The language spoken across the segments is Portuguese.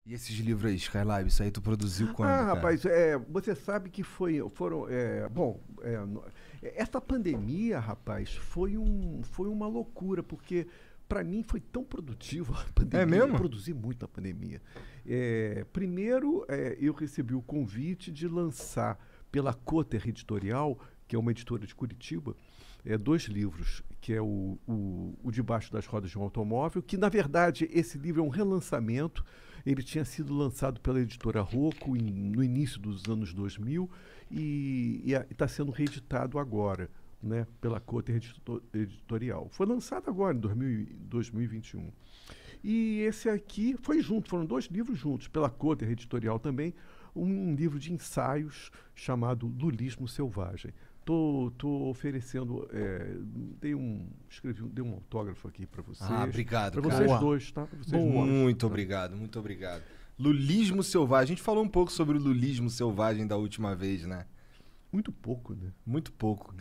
E esses livros aí, Skylab, isso aí tu produziu quando, Ah, cara? rapaz, você sabe que foram, bom, essa pandemia, rapaz, foi uma loucura, porque para mim foi tão produtivo a É pandemia, eu mesmo? produzi muito na pandemia. Primeiro, eu recebi o convite de lançar pela Cotter Editorial, que é uma editora de Curitiba, dois livros, que é o Debaixo das Rodas de um Automóvel, que na verdade esse livro é um relançamento. Ele tinha sido lançado pela editora Rocco no início dos anos 2000 e está sendo reeditado agora, né, pela Cotter Editorial. Foi lançado agora, em 2021. E esse aqui foi junto, foram dois livros juntos, pela Cotter Editorial também, um livro de ensaios chamado Lulismo Selvagem. Tô oferecendo, dei um autógrafo aqui para vocês. Ah, obrigado, para cara. vocês Boa. dois, tá? Pra vocês Boa. dois, Muito tá? obrigado, muito obrigado. Lulismo selvagem. A gente falou um pouco sobre o lulismo selvagem da última vez, né? Muito pouco, né? Muito pouco.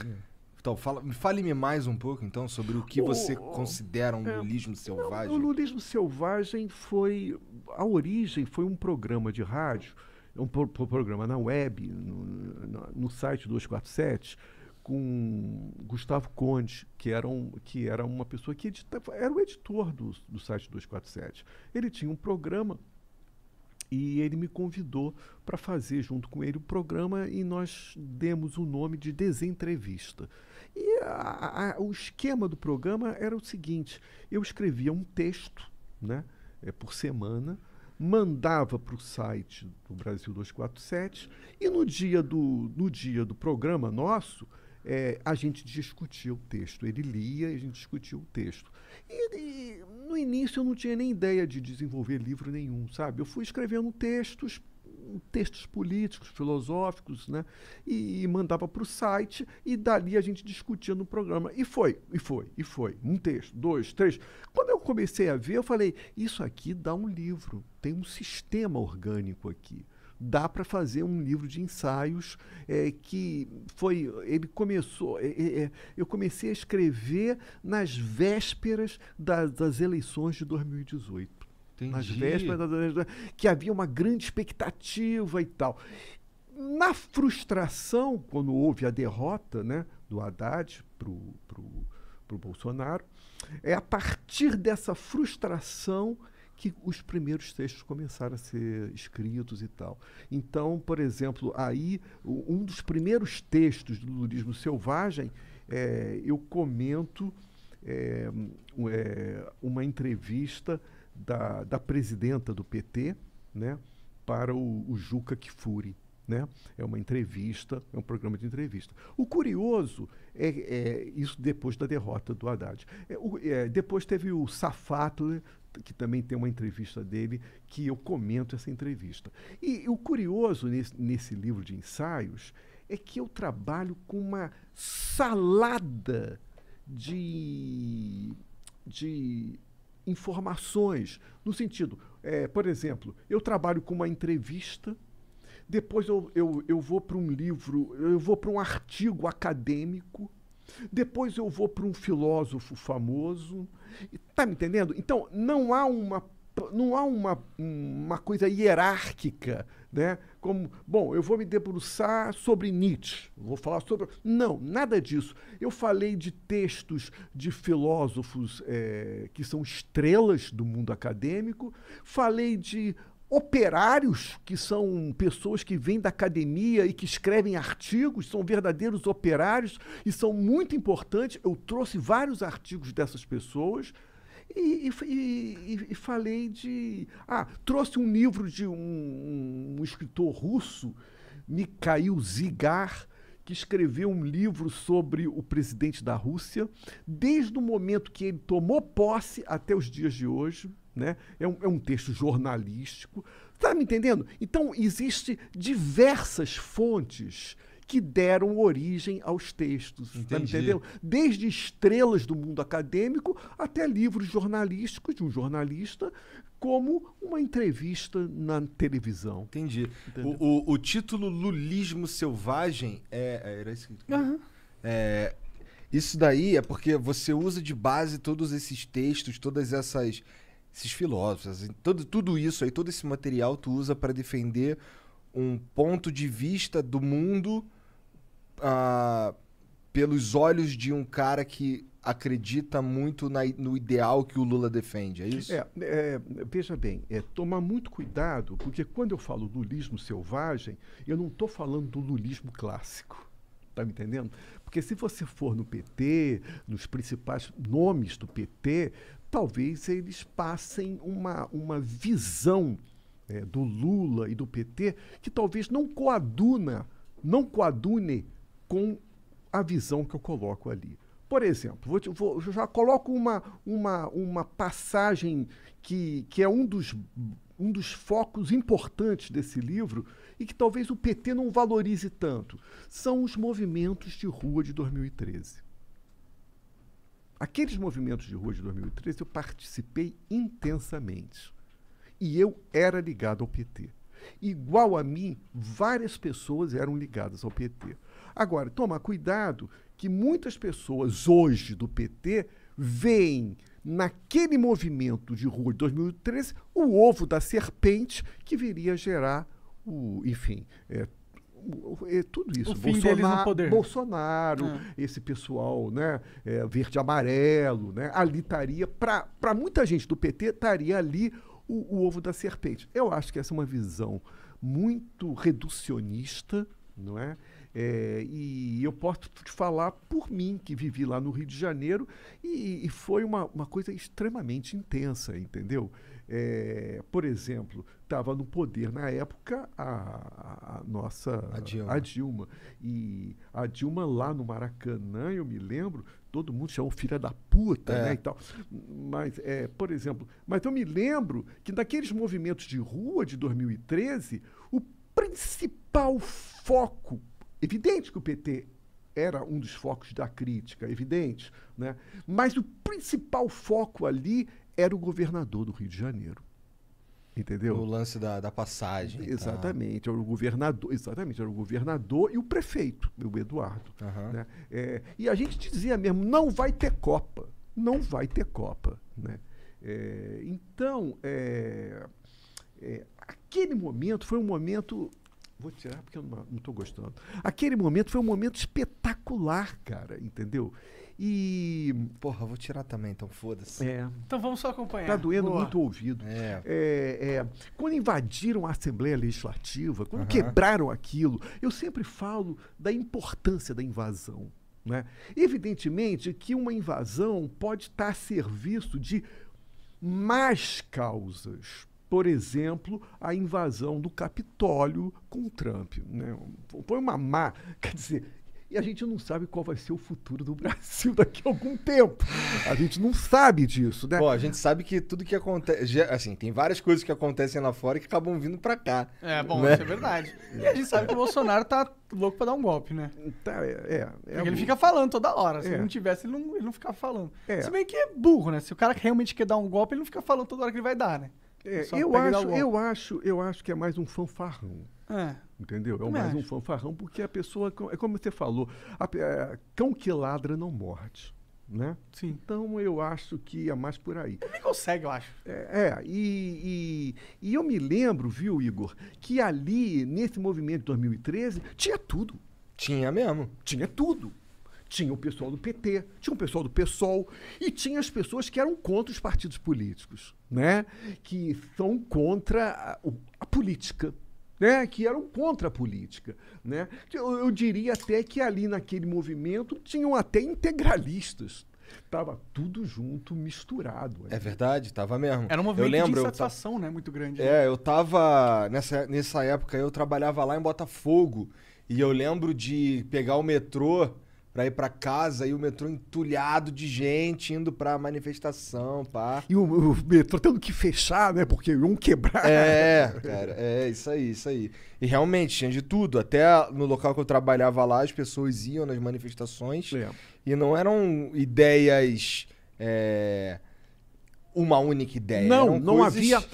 Então, fale-me mais um pouco, então, sobre o que você O- considera um lulismo O selvagem. Lulismo Selvagem foi. A origem foi um programa de rádio, programa na web, no site 247, com Gustavo Conde, que era uma pessoa que era o editor do site 247. Ele tinha um programa. E ele me convidou para fazer junto com ele o programa e nós demos o nome de Desentrevista. E o esquema do programa era o seguinte: eu escrevia um texto, né, por semana, mandava para o site do Brasil 247 e no dia do programa nosso, a gente discutia o texto. Ele lia e a gente discutia o texto. E no início eu não tinha nem ideia de desenvolver livro nenhum, sabe? Eu fui escrevendo textos políticos, filosóficos, né? E mandava para o site e dali a gente discutia no programa. E foi. Um texto, dois, três. Quando eu comecei a ver, eu falei, isso aqui dá um livro, tem um sistema orgânico aqui. Dá para fazer um livro de ensaios que foi. Ele começou. Eu comecei a escrever nas vésperas das eleições de 2018. Nas Entendi. vésperas que havia uma grande expectativa e tal. Na frustração, quando houve a derrota, né, do Haddad pro Bolsonaro, é a partir dessa frustração que os primeiros textos começaram a ser escritos e tal. Então, por exemplo, aí um dos primeiros textos do Lulismo Selvagem, eu comento uma entrevista da presidenta do PT, né, para o Juca Kfouri. Né? É uma entrevista, é um programa de entrevista. O curioso é isso depois da derrota do Haddad. Depois teve o Safatler, que também tem uma entrevista dele, que eu comento essa entrevista. E o curioso nesse livro de ensaios é que eu trabalho com uma salada de informações, no sentido, por exemplo, eu trabalho com uma entrevista. Depois eu vou para um livro, eu vou para um artigo acadêmico, depois eu vou para um filósofo famoso. Está me entendendo? Então, não há uma coisa hierárquica, né? Como, bom, eu vou me debruçar sobre Nietzsche, vou falar sobre... Não, nada disso. Eu falei de textos de filósofos que são estrelas do mundo acadêmico, falei de operários, que são pessoas que vêm da academia e que escrevem artigos, são verdadeiros operários e são muito importantes. Eu trouxe vários artigos dessas pessoas e falei de... trouxe um livro de um escritor russo, Mikhail Zygar, que escreveu um livro sobre o presidente da Rússia, desde o momento que ele tomou posse até os dias de hoje. Né? É um texto jornalístico. Está me entendendo? Então, existem diversas fontes que deram origem aos textos. Está me entendendo? Desde estrelas do mundo acadêmico até livros jornalísticos de um jornalista, como uma entrevista na televisão. Entendi. O título Lulismo Selvagem era isso que... Aham. Isso daí é porque você usa de base todos esses textos, todas essas esses filósofos, assim, tudo isso aí, todo esse material tu usa para defender um ponto de vista do mundo pelos olhos de um cara que acredita muito no ideal que o Lula defende, é isso? Veja bem, tomar muito cuidado, porque quando eu falo lulismo selvagem, eu não estou falando do lulismo clássico. Tá me entendendo? Porque se você for no PT, nos principais nomes do PT, talvez eles passem uma visão do Lula e do PT que talvez não coadune com a visão que eu coloco ali. Por exemplo, eu já coloco uma passagem que é um dos focos importantes desse livro e que talvez o PT não valorize tanto. São os movimentos de rua de 2013. Aqueles movimentos de rua de 2013 eu participei intensamente. E eu era ligado ao PT. Igual a mim, várias pessoas eram ligadas ao PT. Agora, toma cuidado que muitas pessoas hoje do PT veem naquele movimento de rua de 2013 o ovo da serpente que viria a gerar tudo isso. O fim deles no poder. Bolsonaro, esse pessoal, né, verde e amarelo, né, ali estaria, para muita gente do PT, estaria ali o ovo da serpente. Eu acho que essa é uma visão muito reducionista, não é? E eu posso te falar por mim, que vivi lá no Rio de Janeiro, e foi uma coisa extremamente intensa, entendeu? Por exemplo, estava no poder na época a Dilma. E a Dilma lá no Maracanã, eu me lembro, todo mundo chamou filha da puta, né, e tal. Mas, por exemplo, eu me lembro que naqueles movimentos de rua de 2013, o principal foco, evidente que o PT era um dos focos da crítica, evidente, né? Mas o principal foco ali era o governador do Rio de Janeiro. Entendeu? O lance da passagem. Exatamente, era o governador, era o governador e o prefeito, o Eduardo. Né? E a gente dizia mesmo, não vai ter Copa. Não vai ter Copa. Né? Então, aquele momento foi um momento... Vou tirar porque eu não estou gostando. Aquele momento foi um momento espetacular, cara, entendeu? E... Porra, vou tirar também, então foda-se. Então vamos só acompanhar. Tá doendo muito o ouvido. Quando invadiram a Assembleia Legislativa, quando quebraram aquilo, eu sempre falo da importância da invasão. Né? Evidentemente que uma invasão pode estar a serviço de más causas. Por exemplo, a invasão do Capitólio com Trump. Né? Foi uma má... Quer dizer, e a gente não sabe qual vai ser o futuro do Brasil daqui a algum tempo. A gente não sabe disso, né? Bom, a gente sabe que tudo que acontece... Assim, tem várias coisas que acontecem lá fora que acabam vindo pra cá. Né? Isso é verdade. E a gente sabe que o Bolsonaro tá louco pra dar um golpe, né? Porque ele fica falando toda hora. Se ele não tivesse, ele não ficava falando. Se bem que é burro, né? Se o cara realmente quer dar um golpe, ele não fica falando toda hora que ele vai dar, né? Eu acho que é mais um fanfarrão. Entendeu? É mais um fanfarrão, porque a pessoa, é como você falou, cão que ladra não morde. Né? Sim. Então eu acho que é mais por aí. Ele nem consegue, eu acho. E eu me lembro, viu, Igor, que ali, nesse movimento de 2013, tinha tudo. Tinha mesmo. Tinha tudo. Tinha o pessoal do PT, tinha o pessoal do PSOL e tinha as pessoas que eram contra os partidos políticos, né? Que são contra a política, né? Que eram contra a política, né? Eu diria até que ali naquele movimento tinham até integralistas. Tava tudo junto, misturado. É verdade, tava mesmo. Era um movimento de insatisfação, né? Muito grande. Eu tava... Nessa época eu trabalhava lá em Botafogo e eu lembro de pegar o metrô pra ir pra casa e o metrô entulhado de gente indo pra manifestação, pá. E o metrô tendo que fechar, né? Porque iam quebrar. Cara, isso aí. E realmente tinha de tudo. Até no local que eu trabalhava lá, as pessoas iam nas manifestações e não eram ideias... uma única ideia.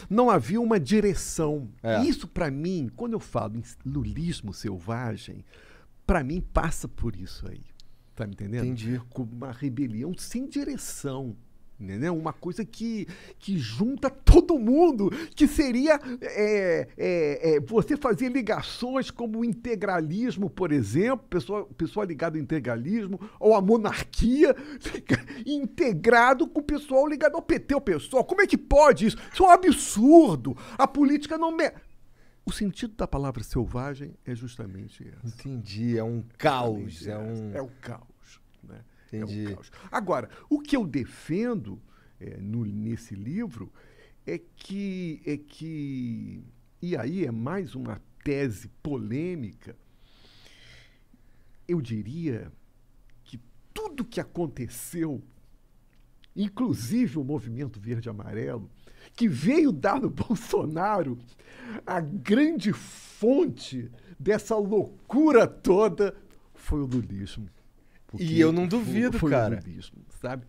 Não havia uma direção. Isso, pra mim, quando eu falo em lulismo selvagem, pra mim passa por isso aí. Tá me entendendo? Entendi. Como uma rebelião sem direção, Entendeu? Uma coisa que junta todo mundo, que seria você fazer ligações como o integralismo, por exemplo, pessoa ligada ao integralismo, ou a monarquia, integrado com o pessoal ligado ao PT, o pessoal. Como é que pode isso? Isso é um absurdo. A política não... O sentido da palavra selvagem é justamente esse. Entendi, é um caos. É o caos, né? Entendi. É um caos. Agora, o que eu defendo nesse livro é que, e aí é mais uma tese polêmica, eu diria que tudo que aconteceu, inclusive o movimento verde-amarelo, que veio dar no Bolsonaro a grande fonte dessa loucura toda foi o lulismo. E eu não duvido, foi cara. O lulismo, sabe?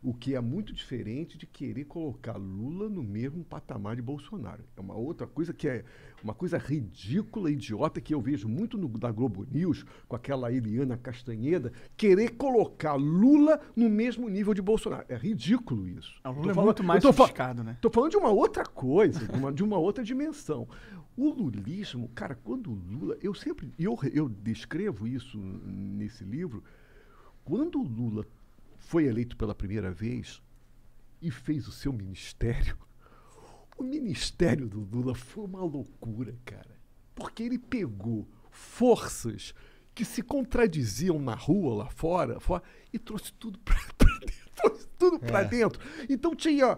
O que é muito diferente de querer colocar Lula no mesmo patamar de Bolsonaro. É uma outra coisa que é uma coisa ridícula, idiota, que eu vejo muito da Globo News, com aquela Eliana Castanheda, querer colocar Lula no mesmo nível de Bolsonaro. É ridículo isso. O Lula é muito mais sofisticado, né? Estou falando de uma outra coisa, de uma outra dimensão. O lulismo, cara, quando o Lula... Eu descrevo isso nesse livro. Quando o Lula foi eleito pela primeira vez e fez o seu ministério, o ministério do Lula foi uma loucura, cara. Porque ele pegou forças que se contradiziam na rua, lá fora e trouxe tudo para dentro. Trouxe tudo para dentro. Então tinha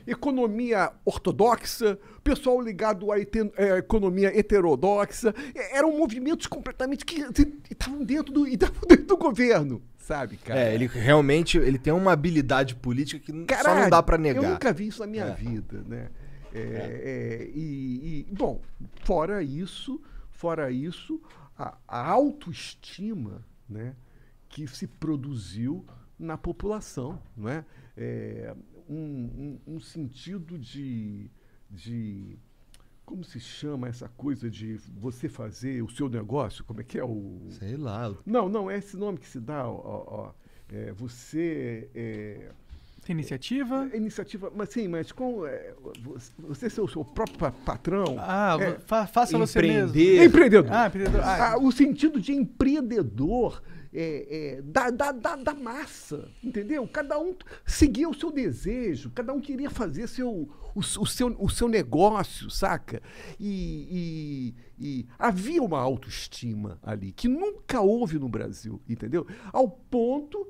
economia ortodoxa, pessoal ligado à economia heterodoxa. Eram movimentos completamente que estavam dentro do governo. Sabe, cara? Ele realmente tem uma habilidade política que só não dá pra negar. Eu nunca vi isso na minha vida, né? Bom, fora isso, a autoestima, né, que se produziu na população, não é? Um sentido de como se chama essa coisa de você fazer o seu negócio? Como é que é o... Sei lá. Não, é esse nome que se dá. Você... Tem iniciativa? Iniciativa, mas com você ser o seu próprio patrão. Faça você mesmo. Empreendedor. Empreendedor. O sentido de empreendedor da massa, entendeu? Cada um seguia o seu desejo, cada um queria fazer o seu negócio, saca? E havia uma autoestima ali que nunca houve no Brasil, entendeu? Ao ponto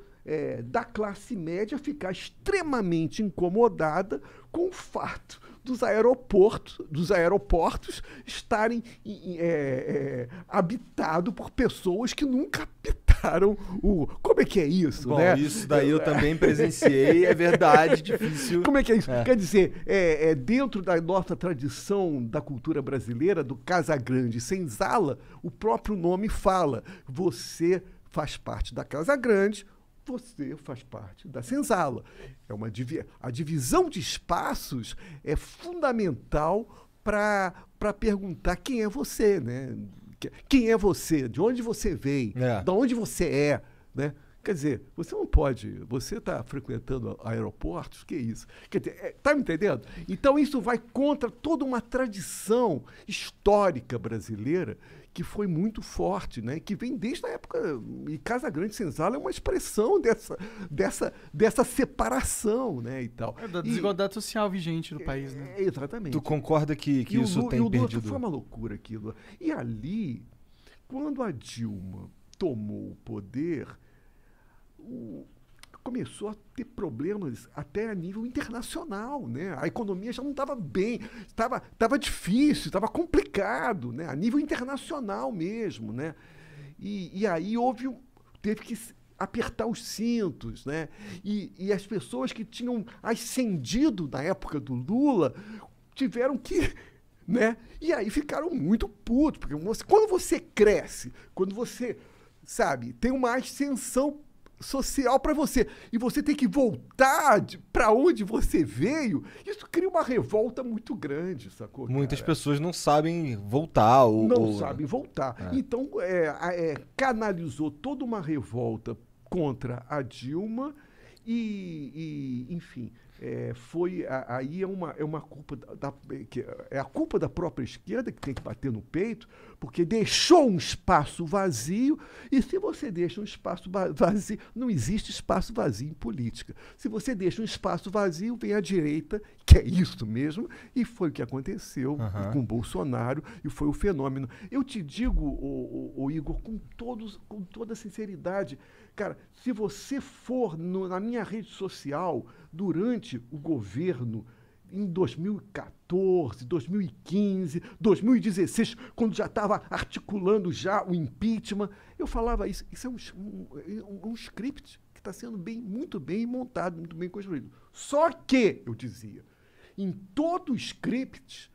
da classe média ficar extremamente incomodada com o fato dos aeroportos estarem habitados por pessoas que nunca habitaram Como é que é isso, Bom, né? Isso daí eu também presenciei, é verdade, difícil. Como é que é isso? Quer dizer, dentro da nossa tradição da cultura brasileira, do Casagrande e Senzala, o próprio nome fala, você faz parte da Casagrande, você faz parte da Senzala. A divisão de espaços é fundamental para perguntar quem é você, né? Quem é você? De onde você veio? De onde você é? Né? Quer dizer, você não pode... Você está frequentando aeroportos? Que isso? Quer dizer, tá me entendendo? Então isso vai contra toda uma tradição histórica brasileira que foi muito forte, né? Que vem desde a época... E Casagrande e Senzala é uma expressão dessa separação, né? E tal. Da desigualdade social vigente no país, né? Exatamente. Tu concorda que isso tem perdido? Foi uma loucura aquilo. E ali, quando a Dilma tomou o poder, começou a ter problemas até a nível internacional, né? A economia já não estava bem, estava difícil, estava complicado, né? A nível internacional mesmo, né? E aí teve que apertar os cintos, né? E as pessoas que tinham ascendido na época do Lula tiveram que... Né? E aí ficaram muito putos, porque quando você cresce, quando você, sabe, tem uma ascensão social para você e você tem que voltar para onde você veio, isso cria uma revolta muito grande, sacou? Muitas pessoas não sabem voltar. Não sabem voltar. Então, canalizou toda uma revolta contra a Dilma Enfim, aí é uma culpa é a culpa da própria esquerda, que tem que bater no peito, porque deixou um espaço vazio, e se você deixa um espaço vazio, não existe espaço vazio em política. Se você deixa um espaço vazio, vem a direita, que é isso mesmo, e foi o que aconteceu com Bolsonaro, e foi o fenômeno. Eu te digo, o Igor, com toda sinceridade, cara, se você for na minha rede social durante o governo, em 2014, 2015, 2016, quando já estava articulando já o impeachment, eu falava isso é um script que está sendo muito bem montado, muito bem construído. Só que, eu dizia, em todo script,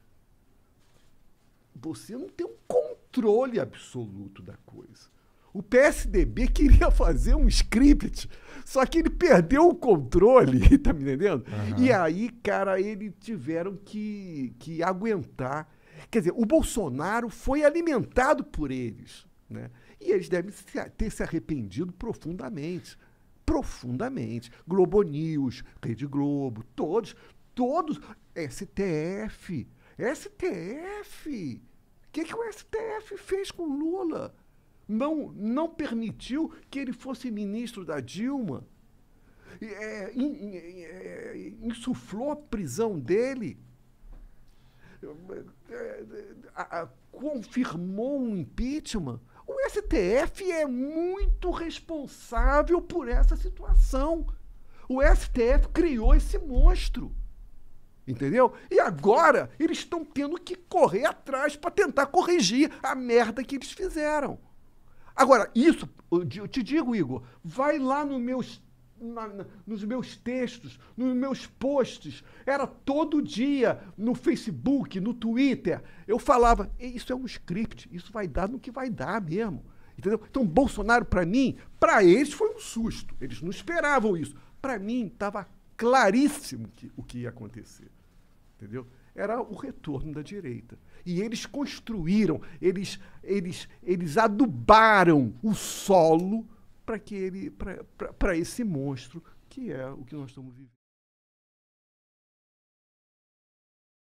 você não tem um controle absoluto da coisa. O PSDB queria fazer um script, só que ele perdeu o controle, tá me entendendo? E aí, cara, eles tiveram que aguentar. Quer dizer, o Bolsonaro foi alimentado por eles, né? E eles devem ter se arrependido profundamente. Profundamente. Globo News, Rede Globo, todos. STF. O que o STF fez com Lula? Não permitiu que ele fosse ministro da Dilma, insuflou a prisão dele, confirmou um impeachment. O STF é muito responsável por essa situação. O STF criou esse monstro. Entendeu? E agora eles estão tendo que correr atrás para tentar corrigir a merda que eles fizeram. Agora, isso, eu te digo, Igor, vai lá nos meus textos, nos meus posts, era todo dia no Facebook, no Twitter, eu falava, isso é um script, isso vai dar no que vai dar mesmo. Entendeu? Então, Bolsonaro, para mim, para eles foi um susto, eles não esperavam isso. Para mim, estava claríssimo o que ia acontecer. Entendeu? Era o retorno da direita. E eles construíram, eles adubaram o solo para esse monstro que é o que nós estamos vivendo.